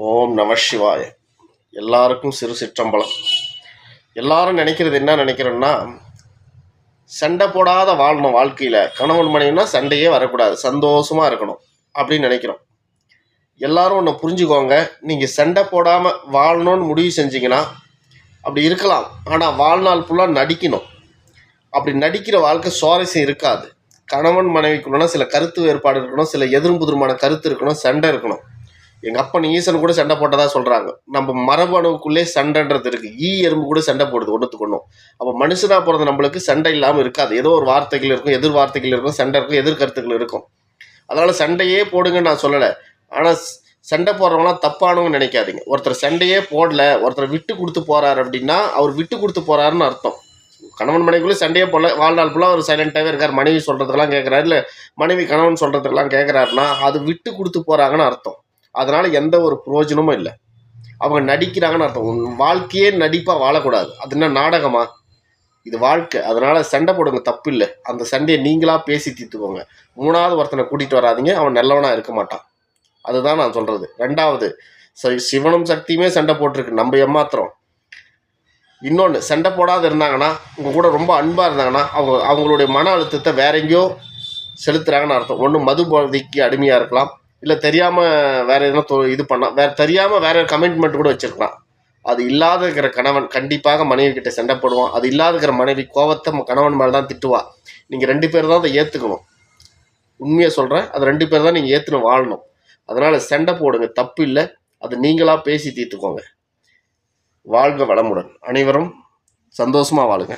ஓம் நம சிவாய. எல்லாருக்கும் சிறு சிற்றம்பலம். எல்லாரும் நினைக்கிறது என்ன நினைக்கிறோன்னா, சண்டை போடாத வாழணும். வாழ்க்கையில் கணவன் மனைவினா சண்டையே வரக்கூடாது, சந்தோஷமாக இருக்கணும் அப்படின்னு நினைக்கிறோம். எல்லாரும் ஒன்று புரிஞ்சுக்கோங்க, நீங்கள் சண்டை போடாமல் வாழணும்னு முடிவு செஞ்சீங்கன்னா அப்படி இருக்கலாம். ஆனால் வாழ்நாள் ஃபுல்லாக நடிக்கணும். அப்படி நடிக்கிற வாழ்க்கை சுவாரஸ்யம் இருக்காது. கணவன் மனைவிக்குள்ளனா சில கருத்து வேறுபாடு இருக்கணும், சில எதிர்புதிரமான கருத்து இருக்கணும், சண்டை இருக்கணும். எங்கள் அப்பன் ஈசன் கூட சண்டை போட்டதாக சொல்கிறாங்க. நம்ம மரபணுவுக்குள்ளே சண்டைன்றது இருக்குது. எறும்பு கூட சண்டை போடுது ஒன்றுத்துக்கு ஒன்றும். அப்போ மனுஷனாக பிறந்த நம்மளுக்கு சண்டை இல்லாமல் இருக்காது. ஏதோ ஒரு வார்த்தைகள் இருக்கும், எதிர் வார்த்தைகள் இருக்கும், சண்டை இருக்கும், எதிர்கருத்துக்கள் இருக்கும். அதனால் சண்டையே போடுங்கன்னு நான் சொல்லலை. ஆனால் சண்டை போடுறவங்களாம் தப்பானவங்க நினைக்காதீங்க. ஒருத்தர் சண்டையே போடல, ஒருத்தர் விட்டு கொடுத்து போகிறாரு அப்படின்னா அவர் விட்டு கொடுத்து போகிறாருன்னு அர்த்தம். கணவன் மனைவிக்குள்ளே சண்டையே போடல, வாழ்நாள் ஃபுல்லாக அவர் சைலண்ட்டாகவே இருக்கார், மனைவி சொல்கிறதுக்கெல்லாம் கேட்குறாரு, இல்லை மனைவி கணவன் சொல்கிறதுக்கெல்லாம் கேட்குறாருன்னா அது விட்டு கொடுத்து போகிறாங்கன்னு அர்த்தம். அதனால் எந்த ஒரு பிரயோஜனமும் இல்லை. அவங்க நடிக்கிறாங்கன்னு அர்த்தம். உன் வாழ்க்கையே நடிப்பாக வாழக்கூடாது. அது என்ன நாடகமா? இது வாழ்க்கை. அதனால் சண்டை போடுங்க, தப்பு இல்லை. அந்த சண்டையை நீங்களாக பேசி தீர்த்துக்கோங்க. மூணாவது ஒருத்தனை கூட்டிகிட்டு வராதிங்க, அவன் நல்லவனாக இருக்க மாட்டான். அதுதான் நான் சொல்கிறது. ரெண்டாவது, சிவனும் சக்தியுமே சண்டை போட்டிருக்கு, நம்ம ஏமாத்துறோம். இன்னொன்று, சண்டை போடாத இருந்தாங்கன்னா, உங்கள் கூட ரொம்ப அன்பாக இருந்தாங்கன்னா அவங்களுடைய மன அழுத்தத்தை வேற எங்கேயோ செலுத்துகிறாங்கன்னு அர்த்தம். ஒன்று மது போதைக்கு அடிமையாக இருக்கலாம், இல்லை தெரியாமல் வேறு எதுனா இது பண்ணால், தெரியாமல் வேறு கமிட்மெண்ட் கூட வச்சுருக்கலாம். அது இல்லாத இருக்கிற கணவன் கண்டிப்பாக மனைவி கிட்ட சண்டை போடுவான். அது இல்லாத இருக்கிற மனைவி கோவத்தை கணவன் மேலே தான் திட்டுவா. நீங்கள் 2 பேர் தான் அதை ஏற்றுக்கணும். உண்மையை சொல்கிறேன், அது 2 பேர் தான் நீங்கள் ஏற்றுன்னு வாழணும். அதனால் சண்டை போடுங்க, தப்பு இல்லை. அது நீங்களாக பேசி தீர்த்துக்கோங்க. வாழ்க வளமுடன். அனைவரும் சந்தோஷமாக வாழுங்க.